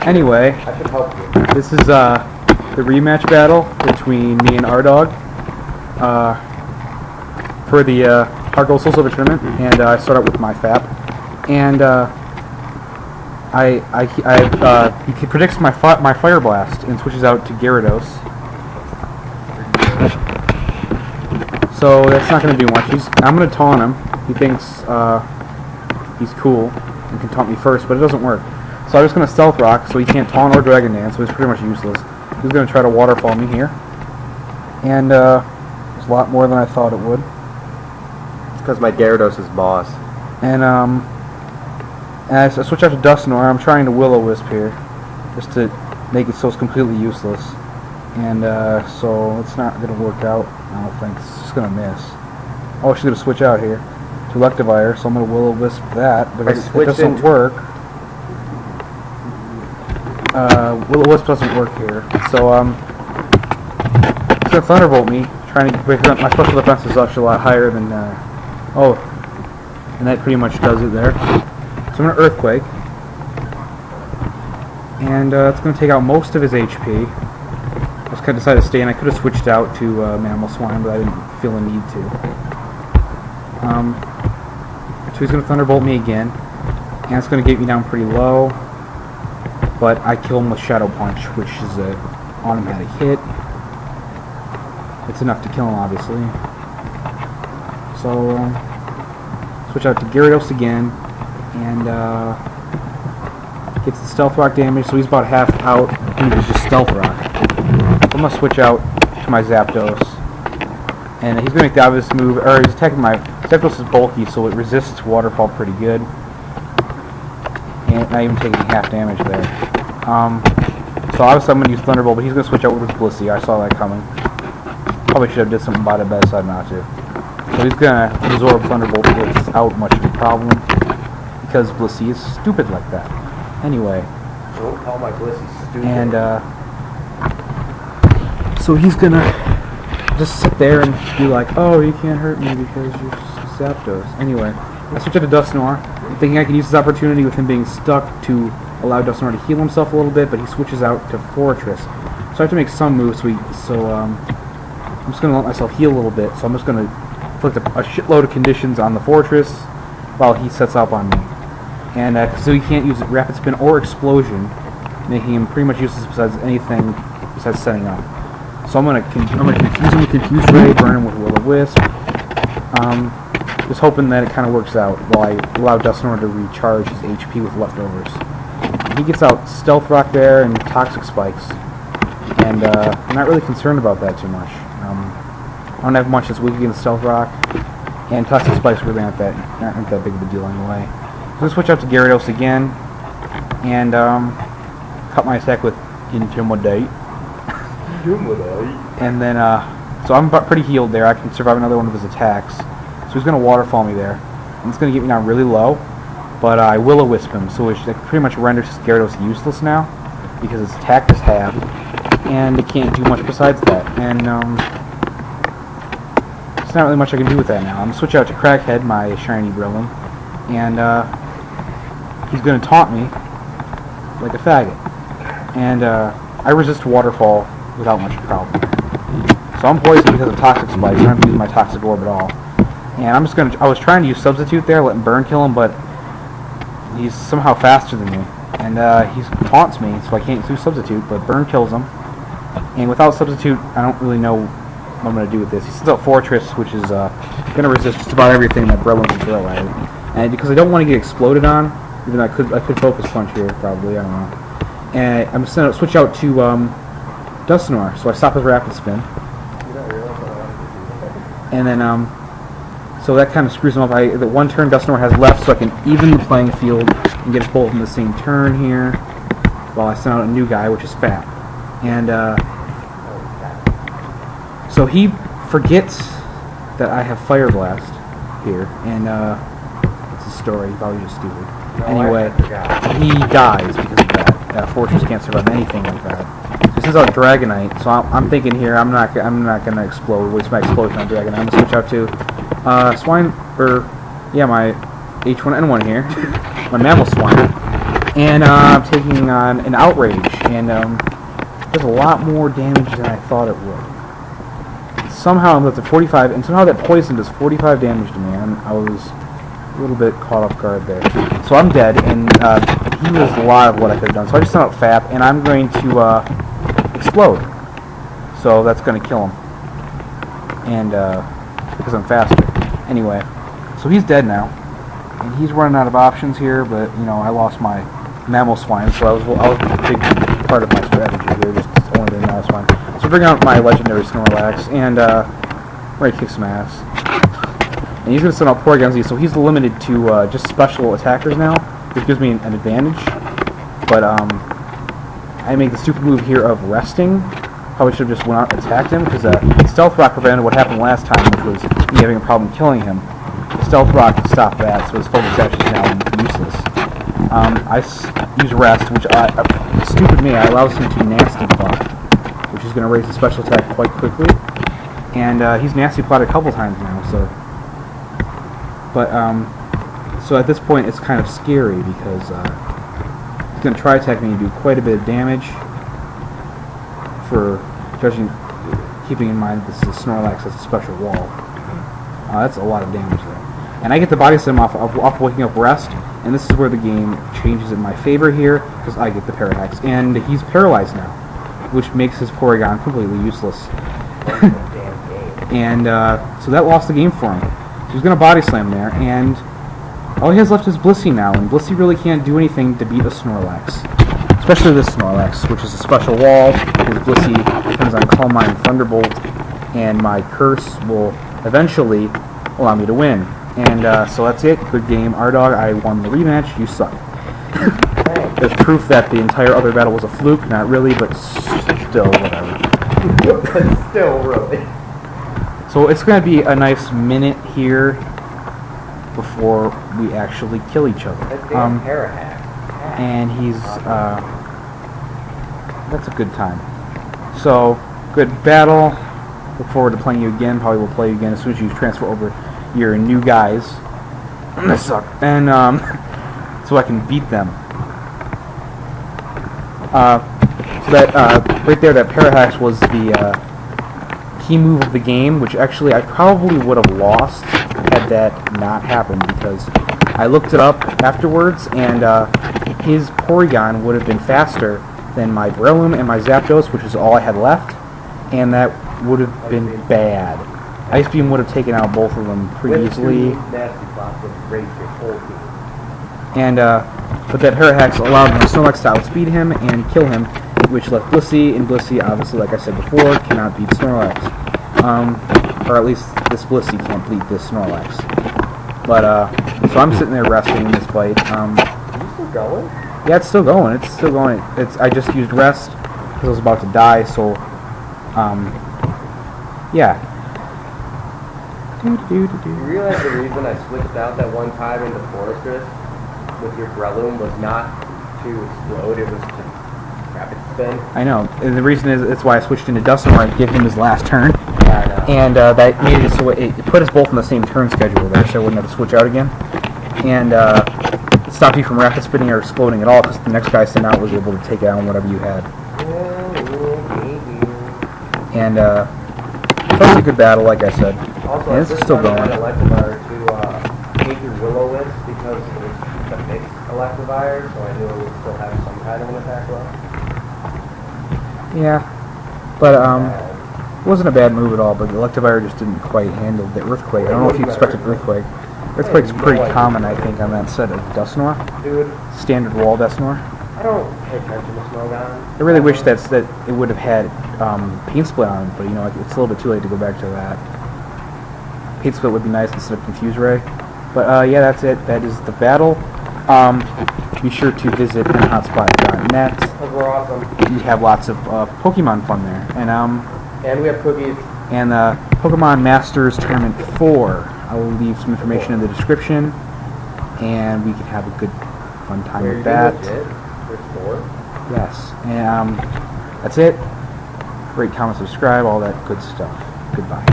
Anyway, I should help you. this is the rematch battle between me and Rdawg for the Hard Gold Soul Silver tournament, and I start out with my FAP, and he predicts my Fire Blast and switches out to Gyarados. So that's not going to do much. I'm going to taunt him. He thinks he's cool and can taunt me first, but it doesn't work. So I'm just going to Stealth Rock, so he can't taunt or Dragon Dance, so it's pretty much useless. He's going to try to Waterfall me here. And there's a lot more than I thought it would. It's because my Gyarados is boss. And I switch out to Dusknoir. I'm trying to Will-O-Wisp here, just to make it so it's completely useless. And so it's not going to work out, I don't think. It's just going to miss. Oh, she's going to switch out here to Electivire, so I'm going to Will-O-Wisp that, but it doesn't work. Will-O-Wisp doesn't work here, so it's going to Thunderbolt me, trying to break up. My special defense is actually a lot higher than, and that pretty much does it there. So I'm going to Earthquake, and it's going to take out most of his HP. I just kind of decided to stay, and I could have switched out to Mammal Swine, but I didn't feel a need to. So he's going to Thunderbolt me again, and it's going to get me down pretty low. But I kill him with Shadow Punch, which is an automatic hit. It's enough to kill him, obviously. So, switch out to Gyarados again, and gets the Stealth Rock damage, so he's about half out, and he's just Stealth Rock. I'm going to switch out to my Zapdos, and he's going to make the obvious move, or he's attacking my... Zapdos is bulky, so it resists Waterfall pretty good. And not even taking half damage there. So obviously I'm going to use Thunderbolt, but he's going to switch out with Blissey. I saw that coming. Probably should have did something about it, but I decided not to. So he's going to absorb Thunderbolt without much of a problem, because Blissey is stupid like that. Anyway. Don't call my Blissey stupid. And, so he's going to just sit there and be like, oh, you can't hurt me because you're Zapdos. Anyway, I switch out to Dusknoir, thinking I can use this opportunity with him being stuck to allow Dusknoir to heal himself a little bit, but he switches out to Fortress. So I have to make some moves, I'm just going to let myself heal a little bit, so I'm just going to inflict a shitload of conditions on the Fortress while he sets up on me. And so he can't use Rapid Spin or Explosion, making him pretty much useless besides anything besides setting up. So I'm going to confuse him with Confuse Ray, burn him with Will-O-Wisp. Just hoping that it kind of works out while I allow Dusknoir to recharge his HP with leftovers. He gets out Stealth Rock there and Toxic Spikes, and I'm not really concerned about that too much. I don't have much that's weak against Stealth Rock, and Toxic Spikes really aren't that big of a deal anyway. So I switch out to Gyarados again, and cut my attack with Intimidate. And then, so I'm pretty healed there. I can survive another one of his attacks. So he's going to Waterfall me there. And it's going to get me down really low. But I Will-O-Wisp him, so it pretty much renders Gyarados useless now. Because its attack is halved. And it can't do much besides that. And, there's not really much I can do with that now. I'm going to switch out to Crackhead, my shiny Brilliant. And, he's going to taunt me like a faggot. And, I resist Waterfall without much problem. So I'm poisoned because of Toxic Spikes. I don't have to use my Toxic Orb at all. And I was trying to use Substitute there, let him burn kill him, but he's somehow faster than me. And he taunts me, so I can't use Substitute, but burn kills him. And without Substitute, I don't really know what I'm going to do with this. He sends out Fortress, which is going to resist just about everything that Brevin can throw at it. And because I don't want to get exploded on, even though I could Focus Punch here, probably, I don't know. And I'm going to switch out to Dusknoir, so I stop his Rapid Spin. And then, so that kind of screws him up. The one turn Dusknoir has left, so I can even the playing field and get us both in the same turn here, while I send out a new guy, which is Fat. And, so he forgets that I have Fire Blast here, and, it's a story, probably just stupid. Anyway, he dies because of that. Fortress can't survive anything like that. So he sends out Dragonite, so I'm thinking here I'm not gonna explode. Waste my explosion on Dragonite. I'm gonna switch out to my H1N1 here, my Mammal Swine, And I'm taking on an Outrage, and does a lot more damage than I thought it would. Somehow I'm up to 45, and somehow that poison does 45 damage to me, and I was a little bit caught off guard there. So I'm dead, and he was a lot of what I could have done. So I just sent out FAP, and I'm going to explode. So that's going to kill him. And because I'm faster. Anyway, so he's dead now, and he's running out of options here. But you know, I lost my mammal swine, so I was a big part of my strategy here, just only the mammal swine. So bring out my legendary Snorlax, and ready to kick some ass. And he's going to send out Porygon-Z, so he's limited to just special attackers now, which gives me an advantage. But I make the stupid move here of resting. Probably should have just went out and attacked him, because Stealth Rock prevented what happened last time, which was me having a problem killing him. The Stealth Rock stopped that, so his focus action is now useless. I use Rest, which, stupid me, I allows him to Nasty Plot, which is going to raise his special attack quite quickly. And he's Nasty Plot a couple times now, so... But, so at this point it's kind of scary, because he's going to try attack me and do quite a bit of damage, for keeping in mind this is Snorlax as a special wall. That's a lot of damage there. And I get the Body Slam off waking up Rest, and this is where the game changes in my favor here, because I get the Parahax. And he's paralyzed now, which makes his Porygon completely useless. And so that lost the game for him. So he's going to Body Slam there, and all he has left is Blissey now, and Blissey really can't do anything to beat a Snorlax. Especially this Snorlax, which is a special wall, because Blissey depends on Calm Mind and Thunderbolt, and my Curse will eventually allow me to win. And so that's it. Good game, Rdawg. I won the rematch. You suck. There's proof that the entire other battle was a fluke. Not really, but still, whatever. But still, really. So it's going to be a nice minute here before we actually kill each other. That damn Parahax. And he's, that's a good time. So, good battle. Look forward to playing you again. Probably will play you again as soon as you transfer over your new guys. That suck. And, so I can beat them. So that, right there, that Parahax was the, key move of the game, which actually I probably would have lost had that not happened, because I looked it up afterwards, and his Porygon would have been faster than my Breloom and my Zapdos, which is all I had left, and that would have been bad. Ice Beam would have taken out both of them pretty easily. And but that Parahax allowed my Snorlax to outspeed him and kill him, which left Blissey, and Blissey, obviously, like I said before, cannot beat Snorlax. Or at least this Blissey can't beat this Snorlax. But, so I'm sitting there resting in this fight. Are you still going? Yeah, it's still going. It's still going. I just used Rest because I was about to die, so, yeah. You realize the reason I switched out that one time into Forestress with your Breloom was not to explode, it was to rapid spin? I know. And the reason is, it's why I switched into Dusknoir and give him his last turn. Yeah, I know. And that made it so it put us both on the same turn schedule there, so I wouldn't have to switch out again. And it stopped you from rapid spinning or exploding at all, because the next guy sent out was able to take down whatever you had. And that was a good battle, like I said. Also, and it's still going. I Electivire to take your Will-O-Wisp because it was a mixed Electivire, so I knew it would still have some kind of an attack left. Yeah, but it wasn't a bad move at all, but Electivire just didn't quite handle the Earthquake. I don't know if you expected Earthquake. Earthquake's pretty common, I think, on that set of Dusknoir. Dude. Standard wall Dusknoir. I don't pay attention to Smogon. I really wish that it would have had Paint Split on it, but you know, it's a little bit too late to go back to that. Paint Split would be nice instead of Confuse Ray. But yeah, that's it. That is the battle. Be sure to visit nhotspot.net. We're awesome. We have lots of Pokemon fun there. And we have cookies. And Pokemon Masters Tournament 4. I will leave some information in the description, and we can have a good, fun time with that. There's 4? Yes. And that's it. Rate, comment, subscribe, all that good stuff. Goodbye.